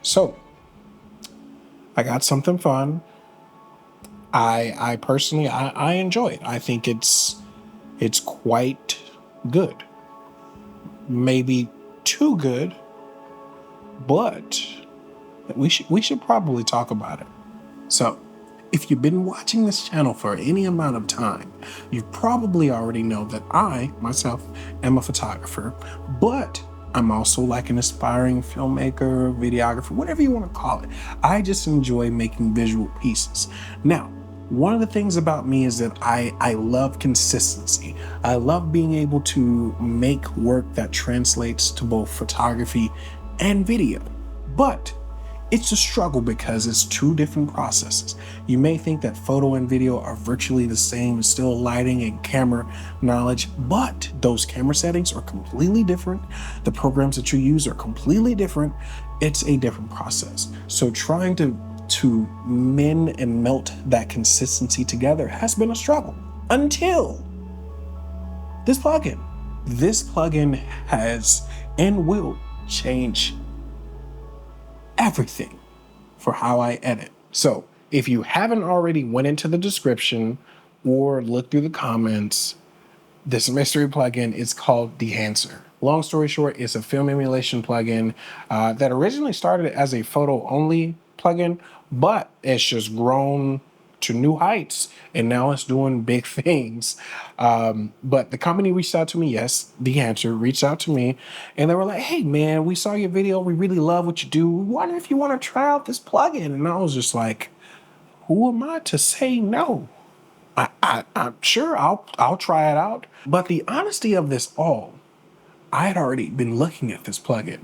So I got something fun. I personally enjoy it. I think it's quite good. Maybe too good, but we should probably talk about it. So if you've been watching this channel for any amount of time, you probably already know that I, myself, am a photographer, but I'm also like an aspiring filmmaker, videographer, whatever you want to call it. I just enjoy making visual pieces. Now, one of the things about me is that I love consistency. I love being able to make work that translates to both photography and video. But it's a struggle because it's two different processes. You may think that photo and video are virtually the same, still lighting and camera knowledge, but those camera settings are completely different. The programs that you use are completely different. It's a different process. So trying to mend and melt that consistency together has been a struggle until this plugin. This plugin has and will change everything for how I edit. So if you haven't already went into the description or looked through the comments, this mystery plugin is called Dehancer. Long story short, it's a film emulation plugin that originally started as a photo only plugin, but it's just grown to new heights and now it's doing big things. But the company reached out to me, yes, Dehancer reached out to me, and they were like, hey man, we saw your video, we really love what you do, we wonder if you want to try out this plugin. And I was just like, who am I to say no? I'm sure I'll try it out. But the honesty of this all, I had already been looking at this plugin.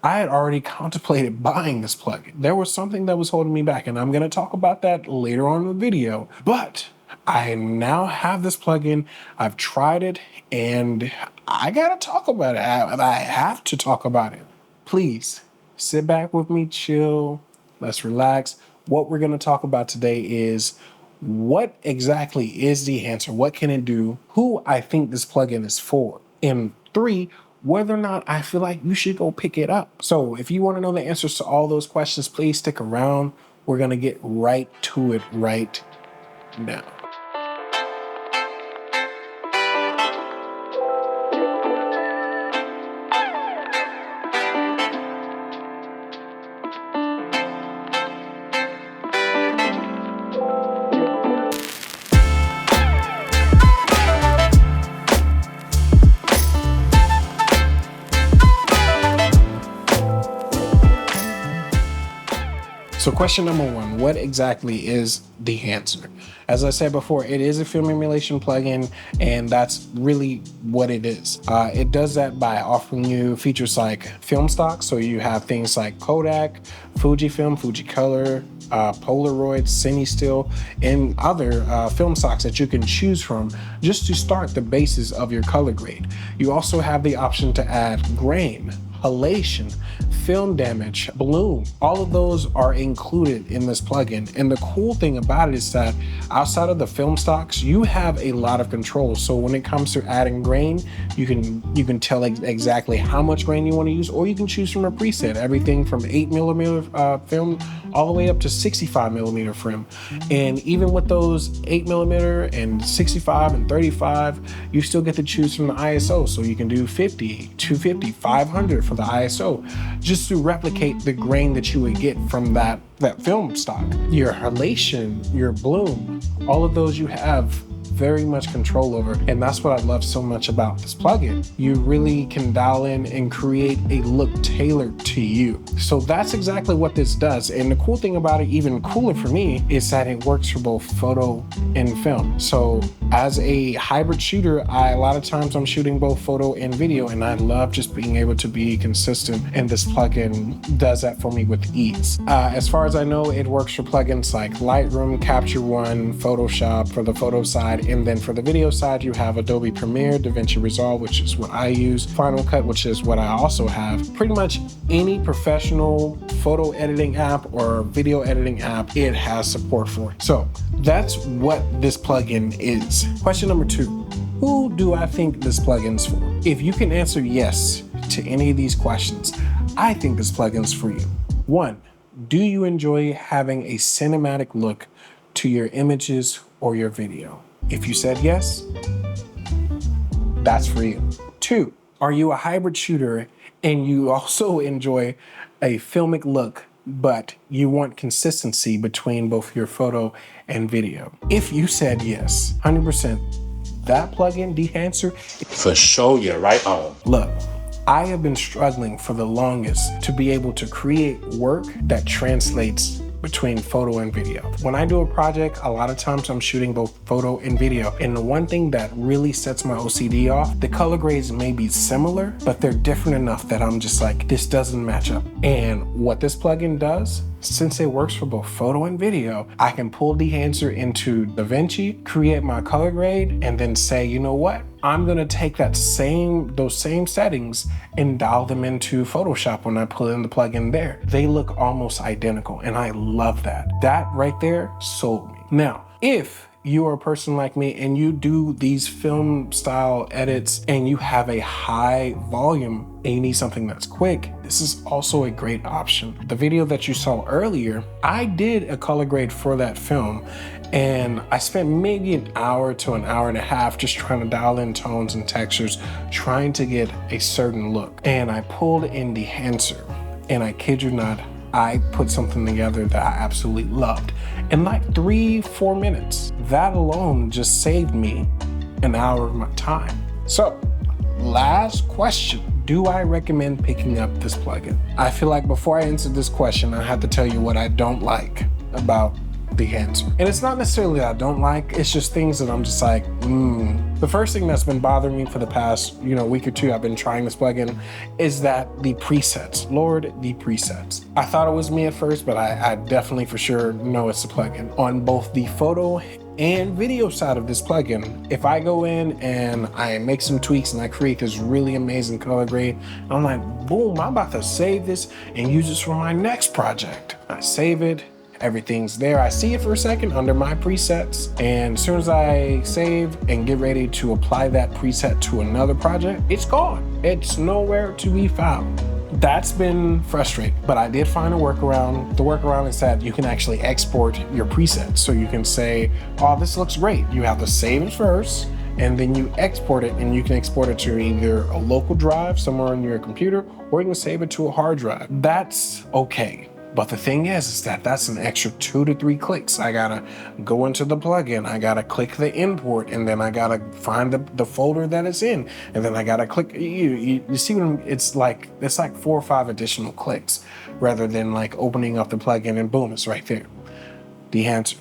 I had already contemplated buying this plugin. There was something that was holding me back, and I'm going to talk about that later on in the video. But I now have this plugin. I've tried it, and I got to talk about it. I have to talk about it. Please sit back with me, chill, let's relax. What we're going to talk about today is what exactly is Dehancer? What can it do? Who I think this plugin is for? And 3, whether or not I feel like you should go pick it up. So if you want to know the answers to all those questions, please stick around. We're going to get right to it right now. So question number 1, what exactly is Dehancer? As I said before, it is a film emulation plugin, and that's really what it is. It does that by offering you features like film stock. So you have things like Kodak, Fujifilm, Fujicolor, Polaroid, Cinestill, and other film stocks that you can choose from just to start the basis of your color grade. You also have the option to add grain, halation, film damage, bloom. All of those are included in this plugin. And the cool thing about it is that outside of the film stocks, you have a lot of control. So when it comes to adding grain, you can tell exactly how much grain you want to use, or you can choose from a preset, everything from 8mm film all the way up to 65mm film. And even with those 8mm and 65 and 35, you still get to choose from the ISO. So you can do 50, 250, 500 for the ISO, just to replicate the grain that you would get from that film stock. Your halation, your bloom, all of those you have very much control over. And that's what I love so much about this plugin. You really can dial in and create a look tailored to you. So that's exactly what this does. And the cool thing about it, even cooler for me, is that it works for both photo and film. So as a hybrid shooter, a lot of times I'm shooting both photo and video, and I love just being able to be consistent, and this plugin does that for me with ease. As far as I know, it works for plugins like Lightroom, Capture One, Photoshop for the photo side, and then for the video side, you have Adobe Premiere, Davinci Resolve, which is what I use, Final Cut, which is what I also have. Pretty much any professional photo editing app or video editing app, it has support for. So that's what this plugin is. Question number 2, who do I think this plugin's for? If you can answer yes to any of these questions, I think this plugin's for you. 1, do you enjoy having a cinematic look to your images or your video? If you said yes, that's for you. 2, are you a hybrid shooter and you also enjoy a filmic look, but you want consistency between both your photo and video? If you said yes, 100%, that plugin, Dehancer, for sure, you're right on. Look, I have been struggling for the longest to be able to create work that translates between photo and video. When I do a project, a lot of times I'm shooting both photo and video. And the one thing that really sets my OCD off, the color grades may be similar, but they're different enough that I'm just like, this doesn't match up. And what this plugin does, since it works for both photo and video, I can pull Dehancer into Davinci, create my color grade, and then say, you know what? I'm gonna take those same settings and dial them into Photoshop when I pull in the plugin there. They look almost identical, and I love that. That right there sold me. Now, if you are a person like me and you do these film style edits and you have a high volume and you need something that's quick, this is also a great option. The video that you saw earlier, I did a color grade for that film, and I spent maybe an hour to an hour and a half just trying to dial in tones and textures, trying to get a certain look. And I pulled in Dehancer, and I kid you not, I put something together that I absolutely loved in like 3-4 minutes. That alone just saved me an hour of my time. So, last question. Do I recommend picking up this plugin? I feel like before I answer this question, I have to tell you what I don't like about Dehancer. And it's not necessarily that I don't like, it's just things that I'm just like, The first thing that's been bothering me for the past, week or two, I've been trying this plugin, is that the presets. Lord, the presets. I thought it was me at first, but I definitely for sure know it's the plugin. On both the photo and video side of this plugin, if I go in and I make some tweaks and I create this really amazing color grade, I'm like, boom, I'm about to save this and use this for my next project. I save it. Everything's there. I see it for a second under my presets, and as soon as I save and get ready to apply that preset to another project, it's gone. It's nowhere to be found. That's been frustrating, but I did find a workaround. The workaround is that you can actually export your presets. So you can say, oh, this looks great. You have to save it first, and then you export it, and you can export it to either a local drive somewhere on your computer, or you can save it to a hard drive. That's okay. But the thing is that that's an extra 2 to 3 clicks. I gotta go into the plugin, I gotta click the import, and then I gotta find the folder that it's in, and then I gotta click. You see what it's like 4 or 5 additional clicks, rather than like opening up the plugin and boom, it's right there. Dehancer,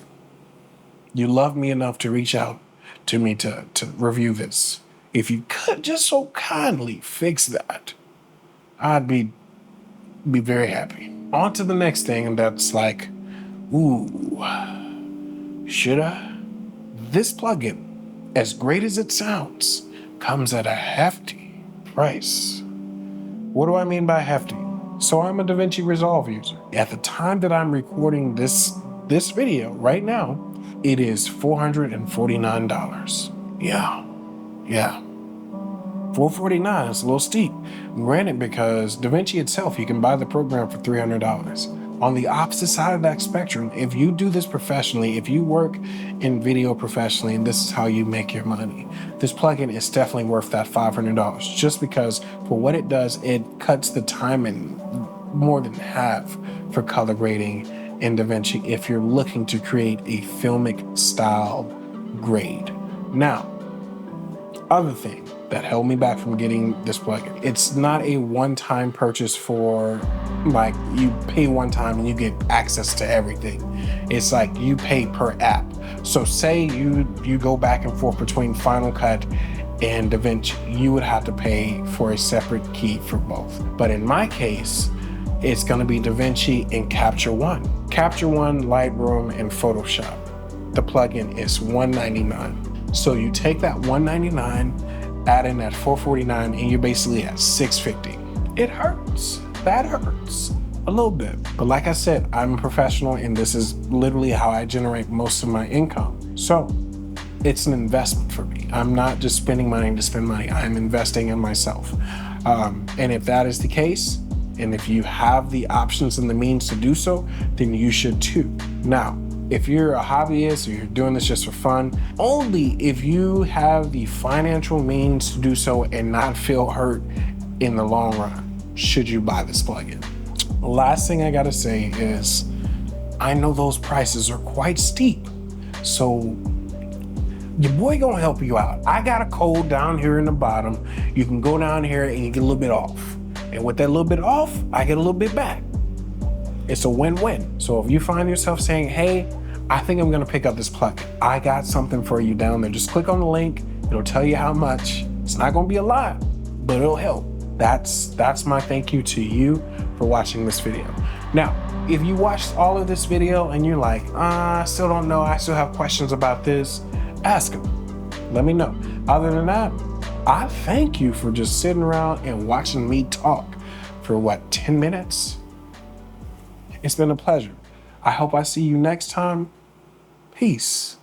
you love me enough to reach out to me to review this. If you could just so kindly fix that, I'd be very happy. On to the next thing, and that's like, should I? This plugin, as great as it sounds, comes at a hefty price. What do I mean by hefty? So I'm a Davinci Resolve user. At the time that I'm recording this video right now, it is $449. Yeah. $449 is a little steep. Granted, because Davinci itself, you can buy the program for $300. On the opposite side of that spectrum, if you do this professionally, if you work in video professionally, and this is how you make your money, this plugin is definitely worth that $500, just because for what it does, it cuts the time in more than half for color grading in Davinci if you're looking to create a filmic style grade. Now, other thing that held me back from getting this plugin, it's not a one-time purchase for like you pay one time and you get access to everything. It's like you pay per app. So say you go back and forth between Final Cut and Davinci, you would have to pay for a separate key for both. But in my case, it's gonna be Davinci and Capture One. Capture One, Lightroom, and Photoshop. The plugin is $199. So you take that $199, add in that $449, and you're basically at $650. It hurts. That hurts a little bit. But like I said, I'm a professional, and this is literally how I generate most of my income. So it's an investment for me. I'm not just spending money to spend money. I'm investing in myself. And if that is the case, And if you have the options and the means to do so, then you should too. Now, if you're a hobbyist or you're doing this just for fun, only if you have the financial means to do so and not feel hurt in the long run, should you buy this plugin. The last thing I gotta say is, I know those prices are quite steep, so your boy gonna help you out. I got a code down here in the bottom. You can go down here and you get a little bit off. And with that little bit off, I get a little bit back. It's a win-win. So if you find yourself saying, hey, I think I'm gonna pick up this plugin, I got something for you down there. Just click on the link. It'll tell you how much. It's not gonna be a lot, but it'll help. That's my thank you to you for watching this video. Now, if you watched all of this video and you're like, I still don't know, I still have questions about this, ask them. Let me know. Other than that, I thank you for just sitting around and watching me talk for what, 10 minutes? It's been a pleasure. I hope I see you next time. Peace.